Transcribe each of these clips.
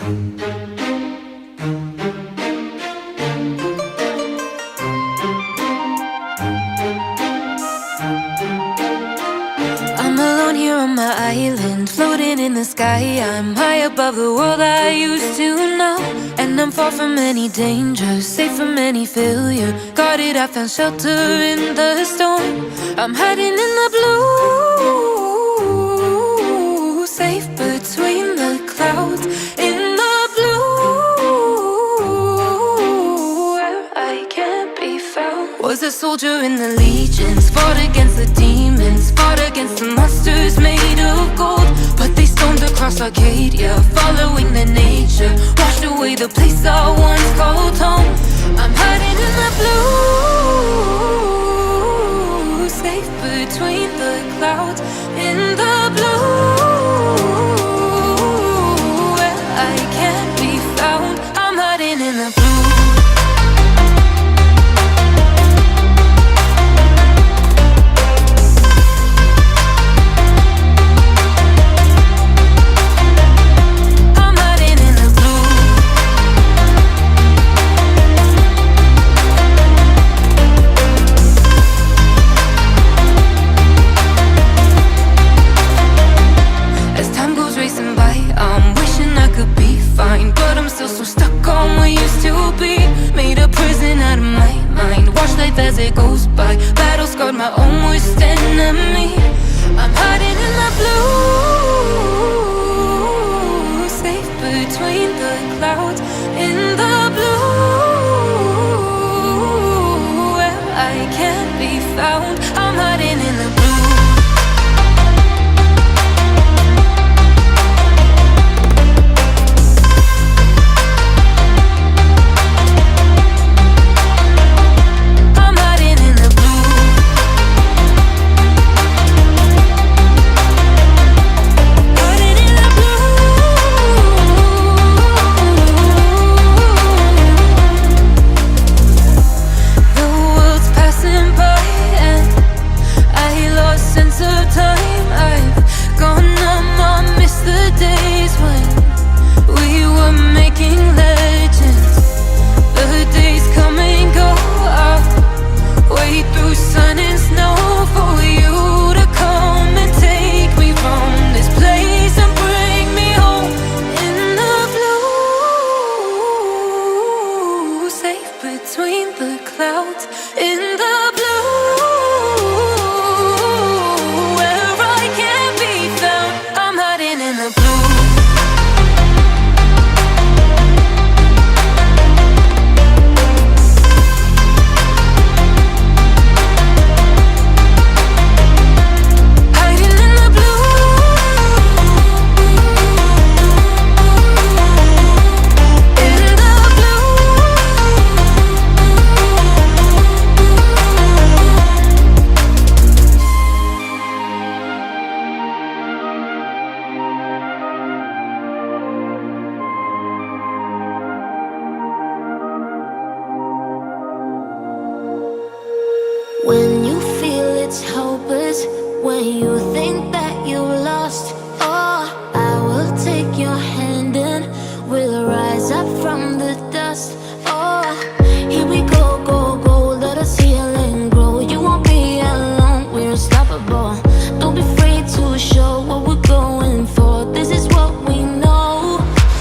I'm alone here on my island, floating in the sky. I'm high above the world I used to know, and I'm far from any danger, safe from any failure. Guarded, I found shelter in the storm. I'm hiding in the blue, safe between the clouds. In the blue, where I can't be found. Was a soldier in the legions, fought against the demons, fought against the monsters made of gold. But they stormed across Arcadia, following the nature, washed away the place I once called home. I'm hiding in the blue, safe between the clouds. In the blue, where I can't be found. I'm hiding in the blue. As it goes by, battle scarred my own worst enemy. I'm hiding in the blue, safe between the clouds. In the blue, where I can't be found. I'm hiding in the blue. When you feel it's hopeless, when you think that you lost, oh, I will take your hand and we'll rise up from the dust. Oh, here we go, go, go, let us heal and grow. You won't be alone, we're unstoppable. Don't be afraid to show what we're going for. This is what we know.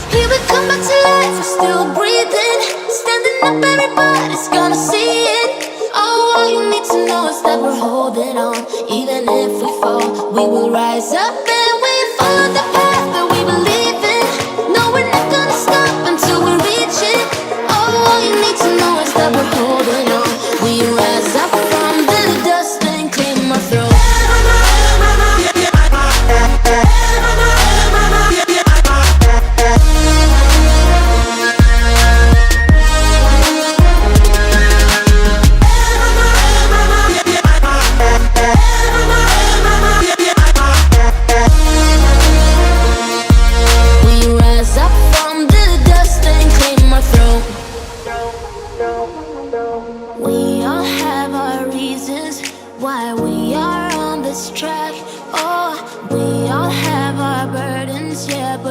Here we come back to life, we're still breathing. Standing up, everybody's gonna see it. Oh, all you need to know is that we're holding on. Even if we fall, we will rise up and we follow the path that we believe in. No, we're not gonna stop until we reach it. Oh, all you need to know is that we're holding on. We rise up from the dust and clear my throat.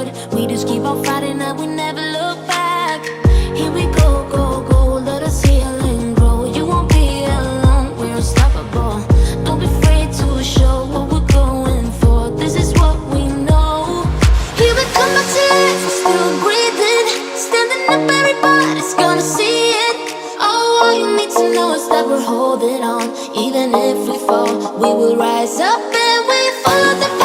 good. We just keep on fighting and we never look back. Here we go, go, go, let us heal and grow. You won't be alone, we're unstoppable. Don't be afraid to show what we're going for. This is what we know. Here we come back to life, we're still breathing. Standing up, everybody's gonna see it. Oh, all you need to know is that we're holding on. Even if we fall, we will rise up and we follow the